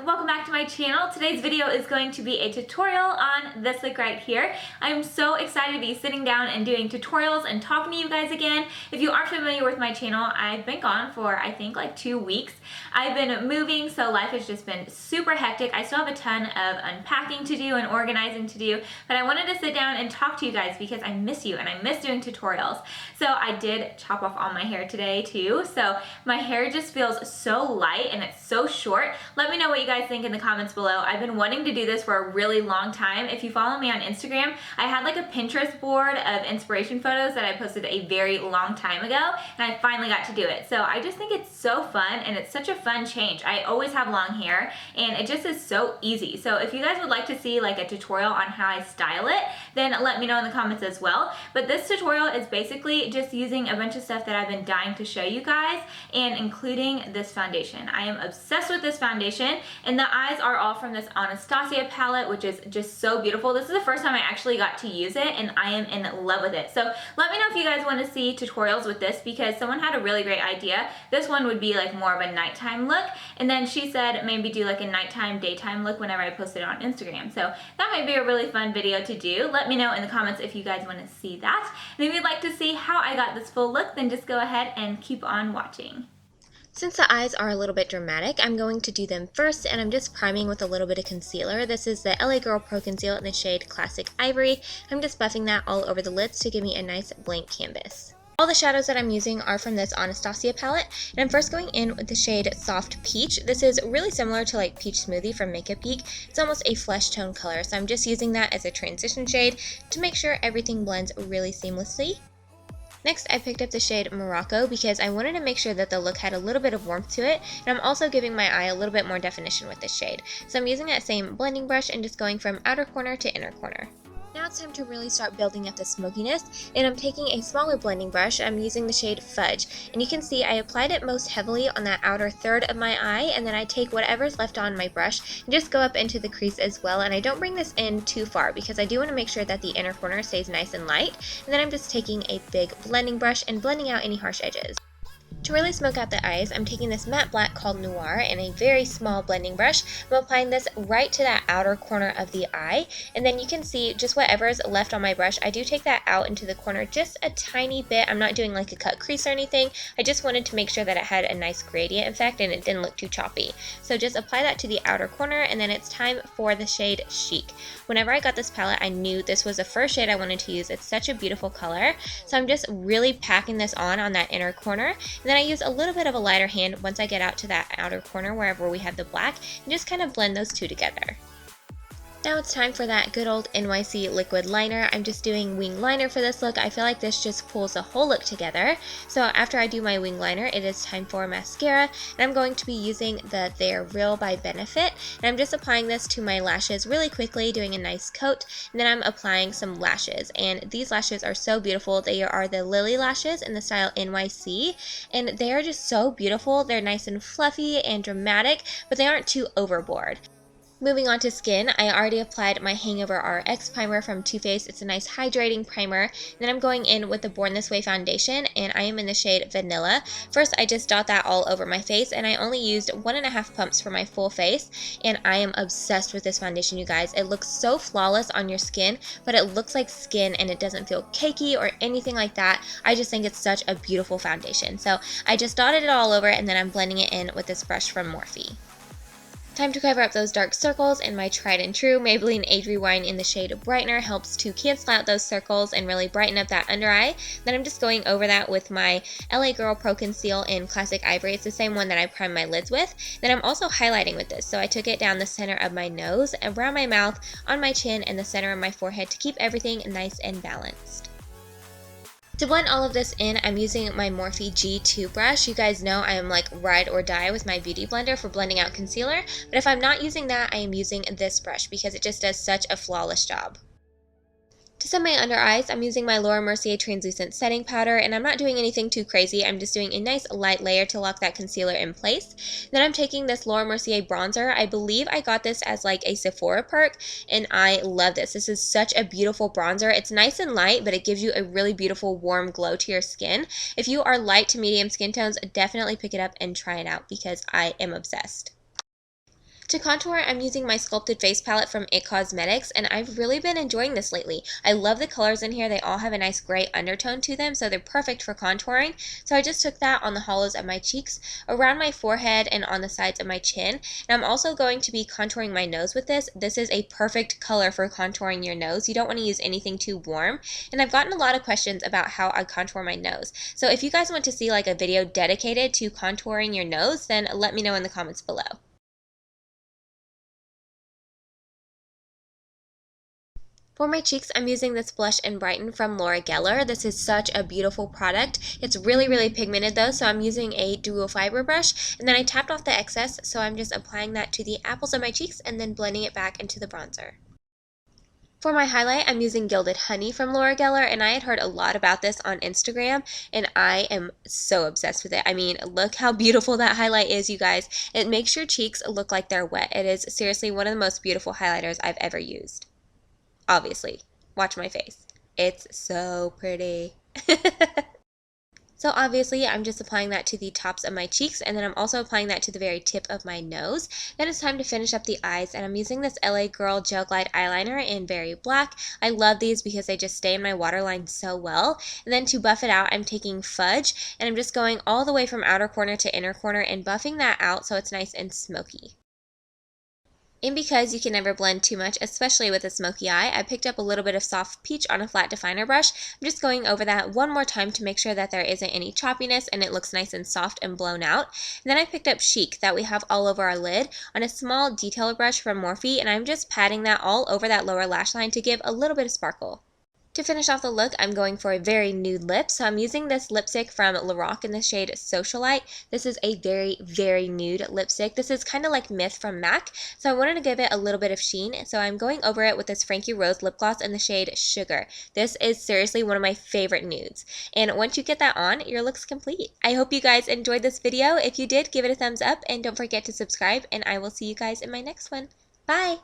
welcome back to my channel. Today's video is going to be a tutorial on this look right here. I'm so excited to be sitting down and doing tutorials and talking to you guys again. If you aren't familiar with my channel, I've been gone for I think like 2 weeks. I've been moving, so life has just been super hectic. I still have a ton of unpacking to do and organizing to do, but I wanted to sit down and talk to you guys because I miss you and I miss doing tutorials. So I did chop off all my hair today too, so my hair just feels so light and it's so short. Let me know what you guys think in the comments below. I've been wanting to do this for a really long time. If you follow me on Instagram, I had like a Pinterest board of inspiration photos that I posted a very long time ago, and I finally got to do it. So I just think it's so fun and it's such a fun change. I always have long hair and it just is so easy. So if you guys would like to see like a tutorial on how I style it, then let me know in the comments as well. But this tutorial is basically just using a bunch of stuff that I've been dying to show you guys, and including this foundation. I am obsessed with this foundation, and the eyes are all from this Anastasia palette, which is just so beautiful. This is the first time I actually got to use it, and I am in love with it. So let me know if you guys want to see tutorials with this, because someone had a really great idea. This one would be like more of a nighttime look, and then she said maybe do like a nighttime, daytime look whenever I post it on Instagram. So that might be a really fun video to do. Let me know in the comments if you guys want to see that. And if you'd like to see how I got this full look, then just go ahead and keep on watching. Since the eyes are a little bit dramatic, I'm going to do them first, and I'm just priming with a little bit of concealer. This is the LA Girl Pro Conceal in the shade Classic Ivory. I'm just buffing that all over the lids to give me a nice blank canvas. All the shadows that I'm using are from this Anastasia palette, and I'm first going in with the shade Soft Peach. This is really similar to like Peach Smoothie from Makeup Geek. It's almost a flesh tone color, so I'm just using that as a transition shade to make sure everything blends really seamlessly. Next, I picked up the shade Morocco because I wanted to make sure that the look had a little bit of warmth to it, and I'm also giving my eye a little bit more definition with this shade. So I'm using that same blending brush and just going from outer corner to inner corner. Now it's time to really start building up the smokiness, and I'm taking a smaller blending brush. I'm using the shade Fudge, and you can see I applied it most heavily on that outer third of my eye, and then I take whatever's left on my brush and just go up into the crease as well, and I don't bring this in too far because I do want to make sure that the inner corner stays nice and light, and then I'm just taking a big blending brush and blending out any harsh edges. To really smoke out the eyes, I'm taking this matte black called Noir and a very small blending brush. I'm applying this right to that outer corner of the eye, and then you can see just whatever is left on my brush. I do take that out into the corner just a tiny bit. I'm not doing like a cut crease or anything. I just wanted to make sure that it had a nice gradient effect and it didn't look too choppy. So just apply that to the outer corner, and then it's time for the shade Chic. Whenever I got this palette, I knew this was the first shade I wanted to use. It's such a beautiful color. So I'm just really packing this on that inner corner. And then I use a little bit of a lighter hand once I get out to that outer corner wherever we have the black, and just kind of blend those two together. Now it's time for that good old NYC Liquid Liner. I'm just doing wing liner for this look. I feel like this just pulls the whole look together. So after I do my wing liner, it is time for mascara, and I'm going to be using the They're Real by Benefit, and I'm just applying this to my lashes really quickly, doing a nice coat, and then I'm applying some lashes, and these lashes are so beautiful. They are the Lilly Lashes in the style NYC, and they are just so beautiful. They're nice and fluffy and dramatic, but they aren't too overboard. Moving on to skin, I already applied my Hangover RX primer from Too Faced. It's a nice hydrating primer. And then I'm going in with the Born This Way foundation, and I am in the shade Vanilla. First, I just dot that all over my face, and I only used 1.5 pumps for my full face, and I am obsessed with this foundation, you guys. It looks so flawless on your skin, but it looks like skin, and it doesn't feel cakey or anything like that. I just think it's such a beautiful foundation. So I just dotted it all over, and then I'm blending it in with this brush from Morphe. Time to cover up those dark circles, and my tried and true Maybelline Age Rewind in the shade Brightener helps to cancel out those circles and really brighten up that under eye. Then I'm just going over that with my LA Girl Pro Conceal in Classic Ivory. It's the same one that I primed my lids with. Then I'm also highlighting with this, so I took it down the center of my nose, around my mouth, on my chin, and the center of my forehead to keep everything nice and balanced. To blend all of this in, I'm using my Morphe G2 brush. You guys know I am like ride or die with my beauty blender for blending out concealer, but if I'm not using that, I am using this brush because it just does such a flawless job. To set my under eyes, I'm using my Laura Mercier Translucent Setting Powder, and I'm not doing anything too crazy. I'm just doing a nice light layer to lock that concealer in place. Then I'm taking this Laura Mercier bronzer. I believe I got this as like a Sephora perk, and I love this. This is such a beautiful bronzer. It's nice and light, but it gives you a really beautiful warm glow to your skin. If you are light to medium skin tones, definitely pick it up and try it out because I am obsessed. To contour, I'm using my Sculpted Face Palette from IT Cosmetics, and I've really been enjoying this lately. I love the colors in here. They all have a nice gray undertone to them, so they're perfect for contouring. So I just took that on the hollows of my cheeks, around my forehead, and on the sides of my chin. And I'm also going to be contouring my nose with this. This is a perfect color for contouring your nose. You don't want to use anything too warm. And I've gotten a lot of questions about how I contour my nose. So if you guys want to see like a video dedicated to contouring your nose, then let me know in the comments below. For my cheeks, I'm using this Blush-n-brighten from Lorac. This is such a beautiful product. It's really pigmented though, so I'm using a dual fiber brush, and then I tapped off the excess, so I'm just applying that to the apples of my cheeks and then blending it back into the bronzer. For my highlight, I'm using Gilded Honey from Lorac, and I had heard a lot about this on Instagram, and I am so obsessed with it. I mean, look how beautiful that highlight is, you guys. It makes your cheeks look like they're wet. It is seriously one of the most beautiful highlighters I've ever used. Obviously, watch my face. It's so pretty. So obviously, I'm just applying that to the tops of my cheeks, and then I'm also applying that to the very tip of my nose. Then it's time to finish up the eyes, and I'm using this LA Girl Gel Glide eyeliner in Very Black. I love these because they just stay in my waterline so well. And then to buff it out, I'm taking Fudge, and I'm just going all the way from outer corner to inner corner and buffing that out so it's nice and smoky. And because you can never blend too much, especially with a smoky eye, I picked up a little bit of soft peach on a flat definer brush. I'm just going over that one more time to make sure that there isn't any choppiness and it looks nice and soft and blown out. And then I picked up Chic that we have all over our lid on a small detailer brush from Morphe, and I'm just patting that all over that lower lash line to give a little bit of sparkle. To finish off the look, I'm going for a very nude lip, so I'm using this lipstick from Lorac in the shade Socialite. This is a very nude lipstick. This is kind of like Myth from MAC, so I wanted to give it a little bit of sheen, so I'm going over it with this FrankieRose lip gloss in the shade Sugar. This is seriously one of my favorite nudes, and once you get that on, your look's complete. I hope you guys enjoyed this video. If you did, give it a thumbs up, and don't forget to subscribe, and I will see you guys in my next one. Bye!